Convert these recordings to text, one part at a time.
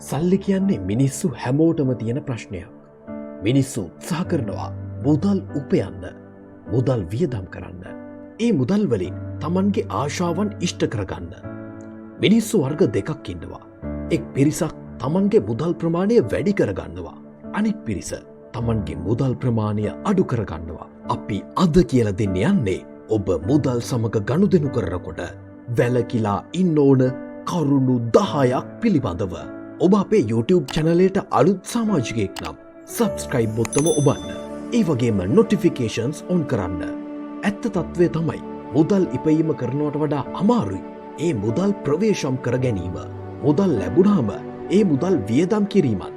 සල්ලි කියන්නේ මිනිස්සු හැමෝටම තියෙන ප්‍රශ්නයක්. මිනිස්සු උත්සාහ කරනවා මුදල් උපයන්න, මුදල් වියදම් කරන්න. ඒ මුදල් වලින් තමන්ගේ ආශාවන් ඉෂ්ට කරගන්න. මිනිස්සු වර්ග දෙකක් ඉන්නවා. එක් පිරිසක් තමන්ගේ මුදල් ප්‍රමාණය වැඩි කරගන්නවා. අනික් පිරිස තමන්ගේ මුදල් ප්‍රමාණය අඩු කරගන්නවා. අපි අද කියලා දෙන්න යන්නේ ඔබ මුදල් සමග ගනුදෙනු කරනකොට වැලකිලා ඉන්න ඕන කරුණු 10ක් පිළිබඳව. ඔබ අපේ YouTube චැනලයට අලුත් සමාජිකයෙක් නම් සබස්ක්‍රයිබ් බොත්තම ඔබන්න. ඒ වගේම නොටිෆිකේෂන්ස් ඔන් කරන්න. ඇත්ත තත්ත්වය තමයි මුදල් ඉපයීම කරනවට වඩා අමාරුයි ඒ මුදල් ප්‍රවේශම් කර ගැනීම. මුදල් ලැබුණාම ඒ මුදල් වියදම් කිරීමත්,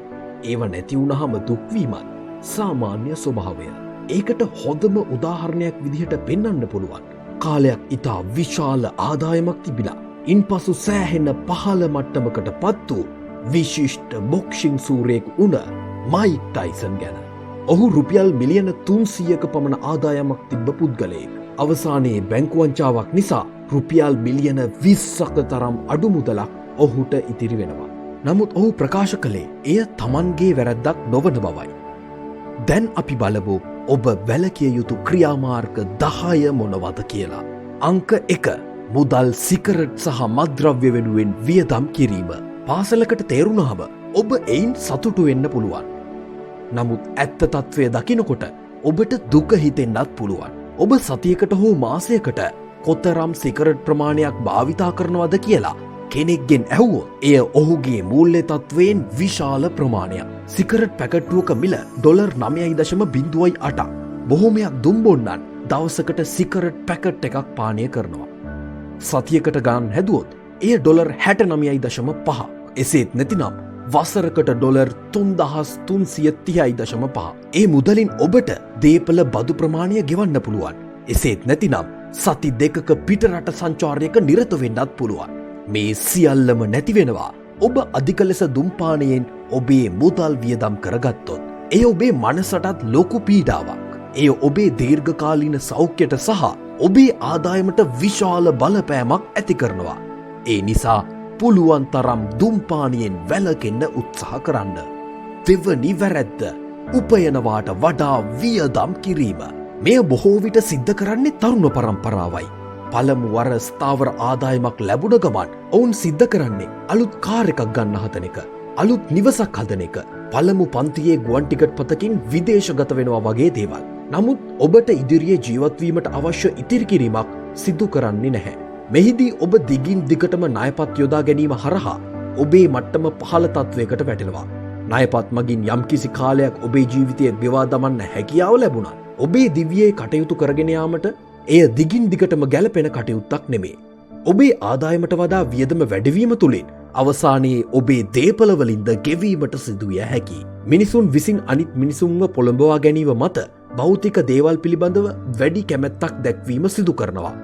ඒව නැති වුණාම දුක්වීමත් සාමාන්‍ය ස්වභාවය. ඒකට හොඳම උදාහරණයක් විදිහට පෙන්වන්න පුළුවන්. කාලයක් ඉතා විශාල ආදායමක් තිබිලා ඉන්පසු සෑහෙන පහළ මට්ටමකට පත් වූ විශිෂ්ට බොක්ෂිං සූරයෙකු වුණ මයික් ටයිසන් ගැන. ඔහු රුපියල් මිලියන 300ක පමණ ආදායමක් තිබ්බ පුද්ගලයෙක්. අවසානයේ බැංකු වංචාවක් නිසා රුපියල් මිලියන 20ක තරම් අඩු මුදලක් ඔහුට ඉතිරි වෙනවා. නමුත් ඔහු ප්‍රකාශ කළේ එය තමන්ගේ වැරැද්දක් නොවන බවයි. දැන් අපි බලමු ඔබ වැළකිය යුතු ක්‍රියාමාර්ග 10 මොනවද කියලා. අංක 1. මුදල් සිගරට් සහ මත්ද්‍රව්‍ය වෙනුවෙන් වියදම් කිරීම. පාසලකට තේරුණාම ඔබ එයින් සතුටු වෙන්න පුළුවන්. නමුත් ඇත්ත තත්ත්වය දකිනකොට ඔබට දුක හිතෙන්නත් පුළුවන්. ඔබ සතියකට හෝ මාසයකට කොතරම් සිගරට් ප්‍රමාණයක් භාවිතා කරනවද කියලා කෙනෙක්ගෙන් ඇහුවොත් එය ඔහුගේ මූල්‍ය තත්ත්වයෙන් විශාල ප්‍රමාණයක්. සිගරට් පැකට්ටුවක මිල $9.08ක්. බොහොමයක් දුම්බොන්නන් දවසකට සිගරට් පැකට් එකක් පානය කරනවා. සතියකට ගාන් හැදුවොත් එය $69.5. එසේත් නැතිනම් වසරකට $3,330.5. ඒ මුදලින් ඔබට දේපල බදු ප්‍රමාණය ගෙවන්න පුළුවන්. එසේත් නැතිනම් සති 2ක පිටරට සංචාරයක නිරත වෙන්නත් පුළුවන්. මේ සියල්ලම නැති වෙනවා ඔබ අධික ලෙස දුම්පානයෙන් ඔබේ මුදල් වියදම් කරගත්තොත්. එය ඔබේ මනසටත් ලොකු පීඩාවක්. එය ඔබේ දීර්ඝකාලීන සෞඛ්‍යයට සහ ඔබේ ආදායමට විශාල බලපෑමක් ඇති කරනවා. ඒ නිසා පුළුවන් තරම් දුම්පානයෙන් වැළකෙන්න උත්සාහ කරන්න. දෙවනි වැරැද්ද උපයනවාට වඩා වියදම් කිරීම. මෙය බොහෝ විට සිද්ධ කරන්නේ තරුණ පරම්පරාවයි. පළමු වර ස්ථාවර ආදායමක් ලැබුණ ගමන් ඔවුන් සිද්ධ කරන්නේ අලුත් කාර් එකක් ගන්න හදන එක, අලුත් නිවසක් හදන එක, පළමු පන්තියේ ගුවන් ටිකට් පතකින් විදේශගත වෙනවා වගේ දේවල්. නමුත් ඔබට ඉදිරියේ ජීවත්වීමට අවශ්‍ය ඉතිරි කිරීමක් සිදු කරන්නේ නැහැ. මෙහිදී ඔබ දිගින් දිගටම ණයපත් යොදා ගැනීම හරහා ඔබේ මට්ටම පහළ තත්වයකට වැටෙනවා. ණයපත් මගින් යම්කිසි කාලයක් ඔබේ ජීවිතය ගෙවා දමන්න හැකියාව ලැබුණා. ඔබේ දිවියේ කටයුතු කරගෙන යාමට එය දිගින් දිගටම ගැලපෙන කටයුත්තක් නෙමේ. ඔබේ ආදායමට වඩා වියදම වැඩිවීම තුළින් අවසානයේ ඔබේ දේපලවලින්ද ගෙවීමට සිදුවිය හැකි. මිනිසුන් විසින් අනිත් මිනිසුන්ව පොළඹවා ගැනීම මත භෞතික දේවල් පිළිබඳව වැඩි කැමැත්තක් දැක්වීම සිදු කරනවා.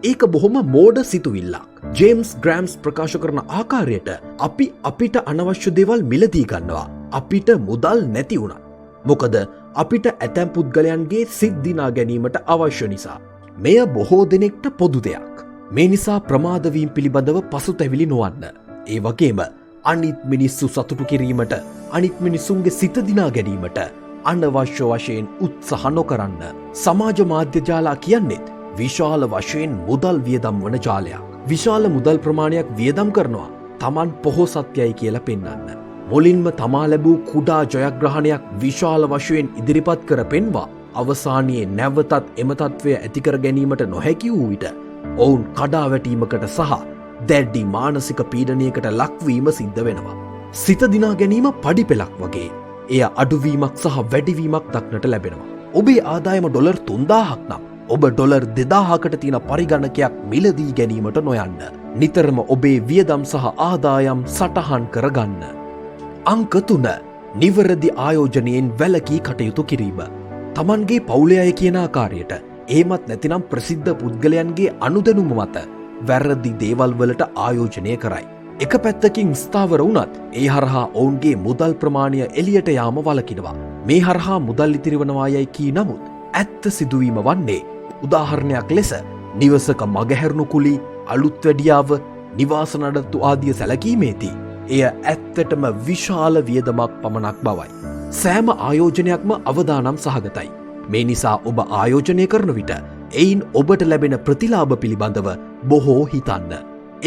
ඒක බොහොම මෝඩ සිතුවිල්ලක්. ජේම්ස් ග්‍රෑම්ස් ප්‍රකාශ කරන ආකාරයට අපි අපිට අනවශ්‍ය දේවල් මිලදී ගන්නවා අපිට මුදල් නැති වුණත්. මොකද අපිට ඇතැම් පුද්ගලයන්ගේ සිත් දිනා ගැනීමට අවශ්‍ය නිසා. මෙය බොහෝ දෙනෙක්ට පොදු දෙයක්. මේ නිසා ප්‍රමාදවීම් පිළිබඳව පසුතැවිලි නොවන්න. ඒ වගේම අනිත් මිනිස්සු සතුටු කිරීමට, අනිත් මිනිසුන්ගේ සිත දිනා ගැනීමට අනවශ්‍ය වශයෙන් උත්සාහ නොකරන්න. සමාජ මාධ්‍ය ජාලා කියන්නේත් විශාල වශයෙන් මුදල් වියදම් වන ජාලයක්. විශාල මුදල් ප්‍රමාණයක් වියදම් කරනවා තමන් පොහොසත්යයි කියලා පෙන්වන්න. මුලින්ම තමා ලැබූ කුඩා ජයග්‍රහණයක් විශාල වශයෙන් ඉදිරිපත් කර පෙන්වා අවසානයේ නැවතත් එම තත්ත්වය ඇතිකර ගැනීමට නොහැකි වූ විට ඔවුන් කඩාවැටීමකට සහ දැඩි මානසික පීඩනයකට ලක්වීම සිද්ධ වෙනවා. සිත දිනා ගැනීම පඩිපෙළක් වගේ. එය අඩුවීමක් සහ වැඩිවීමක් දක්නට ලැබෙනවා. ඔබේ ආදායම $3,000ක් නම් ඔබ $2,000කට තියෙන පරිගණකයක් මිලදී ගැනීමට නොයන්න. නිතරම ඔබේ වියදම් සහ ආදායම් සටහන් කරගන්න. අංක 3. නිවැරදි ආයෝජනයෙන් වැළකී කටයුතු කිරීම. තමන්ගේ පවුලේ අය කියන ආකාරයට එහෙමත් නැතිනම් ප්‍රසිද්ධ පුද්ගලයන්ගේ අනුදැනුම මත වැරදි දේවල් වලට ආයෝජනය කරයි. එක පැත්තකින් ස්ථාවර වුණත් ඒ හරහා ඔවුන්ගේ මුදල් ප්‍රමාණය එළියට යාම වළකිනවා. මේ හරහා මුදල් ඉතිරිවනවා යයි කී නමුත් ඇත්ත සිදුවීම වන්නේ උදාහරණයක් ලෙස නිවසක මගහැරුණු කුලී, අලුත් වැඩියාව, නිවාස නඩත්තු ආදිය සැලකීමේදී එය ඇත්තටම විශාල වියදමක් පමණක් බවයි. සෑම ආයෝජනයක්ම අවදානම් සහගතයි. මේ නිසා ඔබ ආයෝජනය කරන විට එයින් ඔබට ලැබෙන ප්‍රතිලාභ පිළිබඳව බොහෝ හිතන්න.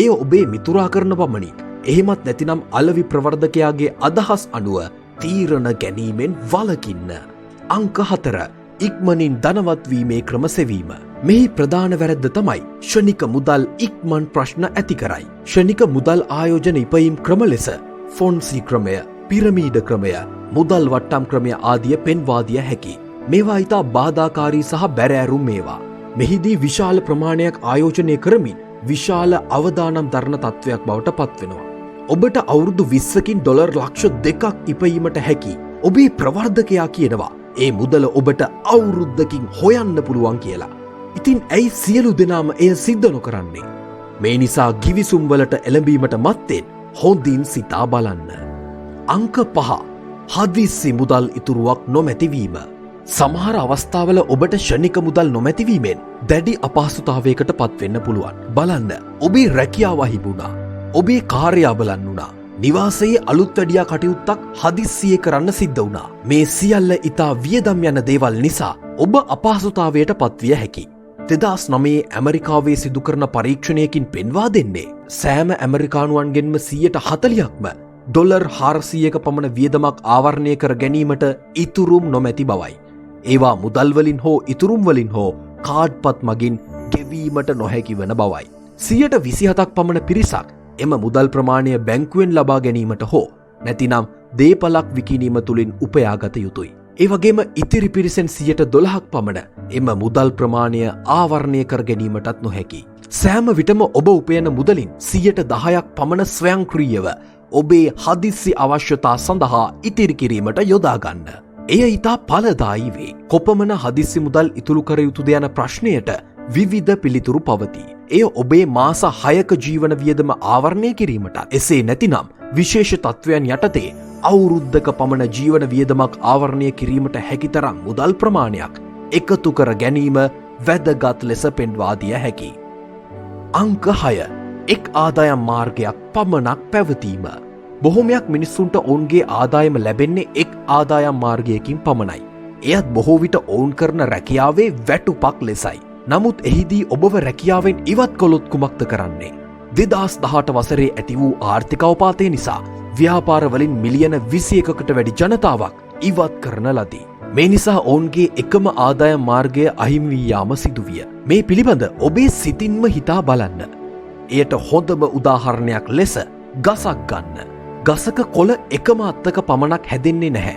එය ඔබේ මිතුරා කරන පමණි. එහෙමත් නැතිනම් අලවි ප්‍රවර්ධකයාගේ අදහස් අනුව තීරණ ගැනීමෙන් වලකින්න. අංක 4. ඉක්මනින් ධනවත්වීමේ ක්‍රම සෙවීම. මෙහි ප්‍රධාන වැරැද්ද තමයි ෂණික මුදල් ඉක්මන් ප්‍රශ්න ඇති කරයි. ෂණික මුදල් ආයෝජන ඉපයීම් ක්‍රම ලෙස ෆොන්සි ක්‍රමය, පිරමීඩ ක්‍රමය, මුදල් වට්ටම් ක්‍රමය ආදිය පෙන්වා දිය හැකි. මේවා ඉතා බාධාකාරී සහ බැරෑරුම් මේවා. මෙහිදී විශාල ප්‍රමාණයක් ආයෝජනය කරමින් විශාල අවදානම් දරන තත්ත්වයක් බවට පත්වෙනවා. ඔබට අවුරුදු 20කින් ඩොලර් ලක්ෂ 2ක් ඉපයීමට හැකි. ඔබේ ප්‍රවර්ධකයා කියනවා ඒ මුදල ඔබට අවුරුද්දකින් හොයන්න පුළුවන් කියලා. ඉතින් ඇයි සියලු දෙනාම එය සිද්ධ නොකරන්නේ? මේ නිසා ගිවිසුම්වලට එළඹීමට මත්තෙන් හොඳින් සිතා බලන්න. අංක 5. හදිස්සි මුදල් ඉතුරුවක් නොමැතිවීම. සමහර අවස්ථාවල ඔබට ෂණික මුදල් නොමැතිවීමෙන් දැඩි අපහසුතාවයකට පත්වෙන්න පුළුවන්. බලන්න, ඔබේ රැකියාව හිබුණා. ඔබේ කාර්යය බලන්න වුණා. නිවාසයේ අලුත් වැඩියා කටයුත්තක් හදිස්සියේ කරන්න සිද්ධ වුණා. මේ සියල්ල ඉතා වියදම් යන දේවල් නිසා ඔබ අපහසුතාවයට පත්විය හැකි. 2009 ඇමරිකාවේ සිදු කරන පරීක්ෂණයකින් පෙන්වා දෙන්නේ සෑම ඇමරිකානුවන්ගෙන්ම 40%ක්ම ඩොලර් 400ක පමණ වියදමක් ආවරණය කර ගැනීමට ඉතුරුම් නොමැති බවයි. ඒවා මුදල්වලින් හෝ ඉතුරුම්වලින් හෝ කාඩ්පත් මගින් ගෙවීමට නොහැකි වන බවයි. 27%ක් පමණ පිරිසක් එම මුදල් ප්‍රමාණය බැංකුවෙන් ලබා ගැනීමට හෝ නැතිනම් දේපලක් විකිණීම තුළින් උපයාගත යුතුයි. ඒ වගේම ඉතිරි පිරිසෙන් 12%ක් පමණ එම මුදල් ප්‍රමාණය ආවරණය කර ගැනීමටත් නොහැකි. සෑම විටම ඔබ උපයන මුදලින් 10%ක් පමණ ස්වයංක්‍රීයව ඔබේ හදිස්සි අවශ්‍යතා සඳහා ඉතිරි කිරීමට යොදා ගන්න. එය ඉතා ඵලදායී වේ. කොපමණ හදිස්සි මුදල් ඉතුරු කර යුතුද යන ප්‍රශ්නයට විවිධ පිළිතුරු පවතී. එය ඔබේ මාස 6ක ජීවන වියදම ආවරණය කිරීමට, එසේ නැතිනම් විශේෂ තත්ත්වයන් යටතේ අවුරුද්දක පමණ ජීවන වියදමක් ආවරණය කිරීමට හැකිතරම් මුදල් ප්‍රමාණයක් එකතු කර ගැනීම වැදගත් ලෙස පෙන්වා දිය හැකි. අංක 6. එක් ආදායම් මාර්ගයක් පමණක් පැවතීම. බොහෝමයක් මිනිස්සුන්ට ඔවුන්ගේ ආදායම ලැබෙන්නේ එක් ආදායම් මාර්ගයකින් පමණයි. එයත් බොහෝ විට ඔවුන් කරන රැකියාවේ වැටුපක් ලෙසයි. නමුත් එහිදී ඔබව රැකියාවෙන් ඉවත් කොළොත් කුමක්ද කරන්නේ? 2018 වසරේ ඇති වූ ආර්ථික අවපාතය නිසා ව්‍යාපාරවලින් මිලියන 21කට වැඩි ජනතාවක් ඉවත් කරන ලදී. මේ නිසා ඔවුන්ගේ එකම ආදායම් මාර්ගය අහිමි වී යාම සිදුවිය. මේ පිළිබඳ ඔබේ සිතින්ම හිතා බලන්න. එයට හොඳම උදාහරණයක් ලෙස ගසක් ගන්න. ගසක කොළ එකම අත්තක පමණක් හැදෙන්නේ නැහැ.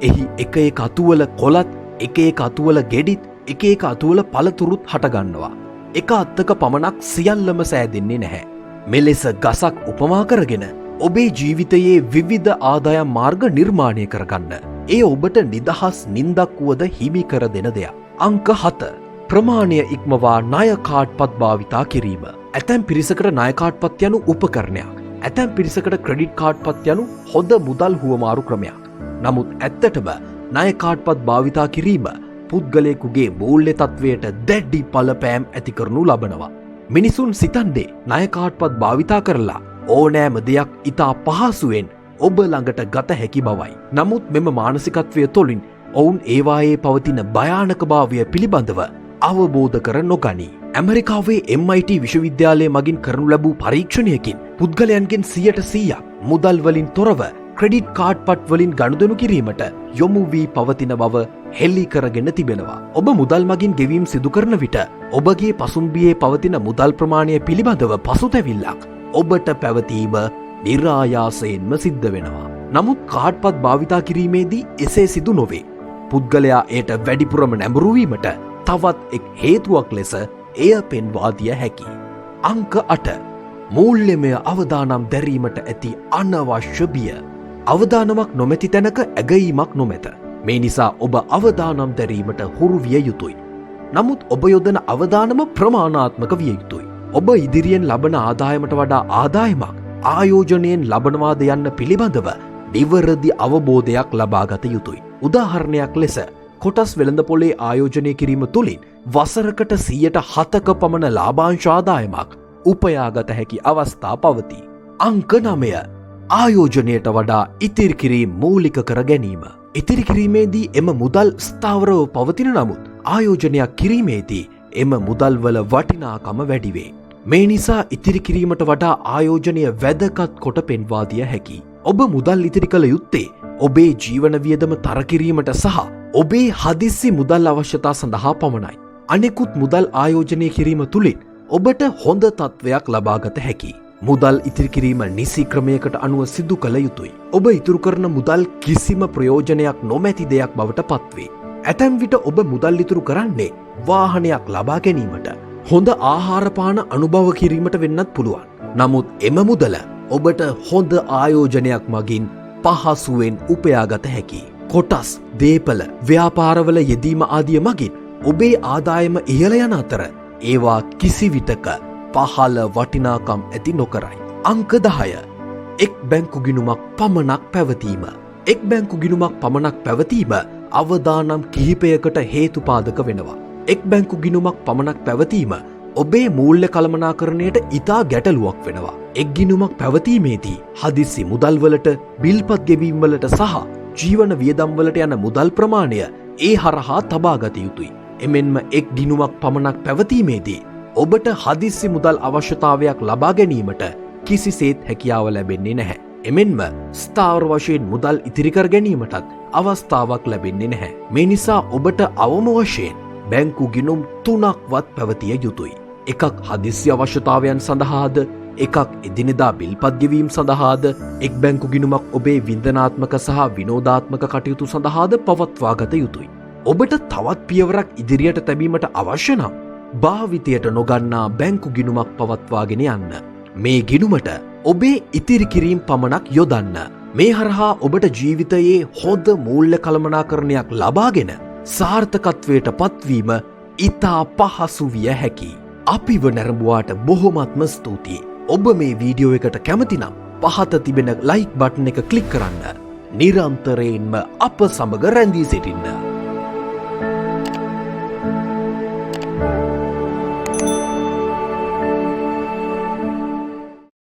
එහි එක එක අතුවල කොළත්, එක එක අතුවල ගෙඩිත්, එක එක අතුවල පළතුරුත් හටගන්නවා. එක අත්තක පමණක් සියල්ලම සෑදෙන්නේ නැහැ. මෙලෙස ගසක් උපමා කරගෙන ඔබේ ජීවිතයේ විවිධ ආදායම් මාර්ග නිර්මාණය කරගන්න. ඒ ඔබට නිදහස් නින්දක් වුවද හිමි කර දෙන දෙයක්. අංක 7. ප්‍රමාණය ඉක්මවා ණය කාඩ්පත් භාවිතා කිරීම. ඇතැම් පිරිසකට ණය කාඩ්පත් යනු උපකරණයක්. ඇතැම් පිරිසකට ක්‍රෙඩිට් කාඩ්පත් යනු හොඳ මුදල් හුවමාරු ක්‍රමයක්. නමුත් ඇත්තටම ණය කාඩ්පත් භාවිතා කිරීම පුද්ගලයෙකුගේ මූල්‍ය තත්වයට දැඩි බලපෑම් ඇති කරනු ලබනවා. මිනිසුන් සිතන්නේ ණය කාඩ්පත් භාවිතා කරලා ඕනෑම දෙයක් ඉතා පහසුවෙන් ඔබ ළඟට ගත හැකි බවයි. නමුත් මෙම මානසිකත්වය තුළින් ඔවුන් ඒවායේ පවතින භයානකභාවය පිළිබඳව අවබෝධ කර නොගනී. ඇමරිකාවේ MIT විශ්වවිද්‍යාලය මගින් කරනු ලැබූ පරීක්ෂණයකින් පුද්ගලයන්ගෙන් 100% මුදල් වලින් තොරව ක්‍රෙඩිට් කාඩ්පත් වලින් ගනුදෙනු කිරීමට යොමු වී පවතින බව හෙළි කරගෙන තිබෙනවා. ඔබ මුදල් මගින් ගෙවීම් සිදු කරන විට ඔබගේ පසුම්බියේ පවතින මුදල් ප්‍රමාණය පිළිබඳව පසුතැවිල්ලක් ඔබට පැවතීම නිරායාසයෙන්ම සිද්ධ වෙනවා. නමුත් කාඩ්පත් භාවිතා කිරීමේදී එසේ සිදු නොවේ. පුද්ගලයා එයට වැඩිපුරම නැඹුරු වීමට තවත් එක් හේතුවක් ලෙස එය පෙන්වා දිය හැකි. අංක 8. මූල්‍යමය අවදානම් දැරීමට ඇති අනවශ්‍ය බිය. අවදානමක් නොමැති තැනක ඇගීමක් නොමැත. මේ නිසා ඔබ අවදානම් දැරීමට හුරු විය යුතුයි. නමුත් ඔබ යොදන අවදානම ප්‍රමාණාත්මක විය යුතුයි. ඔබ ඉදිරියෙන් ලබන ආදායමට වඩා ආදායමක් ආයෝජනයෙන් ලබනවාද යන්න පිළිබඳව නිවැරදි අවබෝධයක් ලබාගත යුතුයි. උදාහරණයක් ලෙස කොටස් වෙළඳපොලේ ආයෝජනය කිරීම තුළින් වසරකට 7% පමණ ලාභාංශ ආදායමක් උපයාගත හැකි අවස්ථා පවතී. අංක 9. ආයෝජනයට වඩා ඉතිරි කිරීම මූලික කර ගැනීම. ඉතිරි කිරීමේදී එම මුදල් ස්ථාවරව පවතින නමුත් ආයෝජනයක් කිරීමේදී එම මුදල්වල වටිනාකම වැඩිවේ. මේ නිසා ඉතිරි කිරීමට වඩා ආයෝජනය වැදගත් කොට පෙන්වා දිය හැකි. ඔබ මුදල් ඉතිරි කළ යුත්තේ ඔබේ ජීවන වියදම තර කිරීමට සහ ඔබේ හදිස්සි මුදල් අවශ්‍යතා සඳහා පමණයි. අනෙකුත් මුදල් ආයෝජනය කිරීම තුළින් ඔබට හොඳ තත්ත්වයක් ලබාගත හැකි. මුදල් ඉතිරි කිරීම නිසි ක්‍රමයකට අනුව සිදු කළ යුතුයි. ඔබ ඉතුරු කරන මුදල් කිසිම ප්‍රයෝජනයක් නොමැති දෙයක් බවට පත්වේ. ඇතැම් විට ඔබ මුදල් ඉතුරු කරන්නේ වාහනයක් ලබා ගැනීමට, හොඳ ආහාරපාන අනුභව කිරීමට වෙන්නත් පුළුවන්. නමුත් එම මුදල ඔබට හොඳ ආයෝජනයක් මගින් පහසුවෙන් උපයාගත හැකි. කොටස්, දේපල, ව්‍යාපාරවල යෙදීම ආදිය මගින් ඔබේ ආදායම ඉහළ යන අතර ඒවා කිසිවිටක පහළ වටිනාකම් ඇති නොකරයි. අංක 10. එක් බැංකු ගිණුමක් පමණක් පැවතීම. එක් බැංකු ගිණුමක් පමණක් පැවතීම අවදානම් කිහිපයකට හේතුපාදක වෙනවා. එක් බැංකු ගිණුමක් පමණක් පැවතීම ඔබේ මූල්‍ය කළමනාකරණයට ඉතා ගැටලුවක් වෙනවා. එක් ගිණුමක් පැවතීමේදී හදිසි මුදල්වලට, බිල්පත් ගෙවීම්වලට සහ ජීවන වියදම්වලට යන මුදල් ප්‍රමාණය ඒ හරහා තබාගත යුතුයි. එමෙන්ම එක් ගිණුමක් පමණක් පැවතීමේදී ඔබට හදිස්සි මුදල් අවශ්‍යතාවයක් ලබා ගැනීමට කිසිසේත් හැකියාව ලැබෙන්නේ නැහැ. එමෙන්ම ස්ථාවර වශයෙන් මුදල් ඉතිරි කර ගැනීමටත් අවස්ථාවක් ලැබෙන්නේ නැහැ. මේ නිසා ඔබට අවම වශයෙන් බැංකු ගිණුම් 3ක්වත් පැවතිය යුතුයි. එකක් හදිස්සි අවශ්‍යතාවයන් සඳහාද, එකක් එදිනෙදා බිල්පත් ගෙවීම් සඳහාද, එක් බැංකු ගිණුමක් ඔබේ වින්දනාත්මක සහ විනෝදාත්මක කටයුතු සඳහාද පවත්වාගත යුතුයි. ඔබට තවත් පියවරක් ඉදිරියට තැබීමට අවශ්‍ය නම් භාවිතයට නොගන්නා බැංකු ගිණුමක් පවත්වාගෙන යන්න. මේ ගිණුමට ඔබේ ඉතිරි කිරීම් පමණක් යොදන්න. මේ හරහා ඔබට ජීවිතයේ හොඳ මූල්‍ය කළමනාකරණයක් ලබාගෙන සාර්ථකත්වයට පත්වීම ඉතා පහසු විය හැකි. අපිව නැරඹුවාට බොහොමත්ම ස්තුතියි. ඔබ මේ වීඩියෝ එකට කැමති නම් පහත තිබෙන ලයික් බටන් එක ක්ලික් කරන්න. නිරන්තරයෙන්ම අප සමග රැඳී සිටින්න.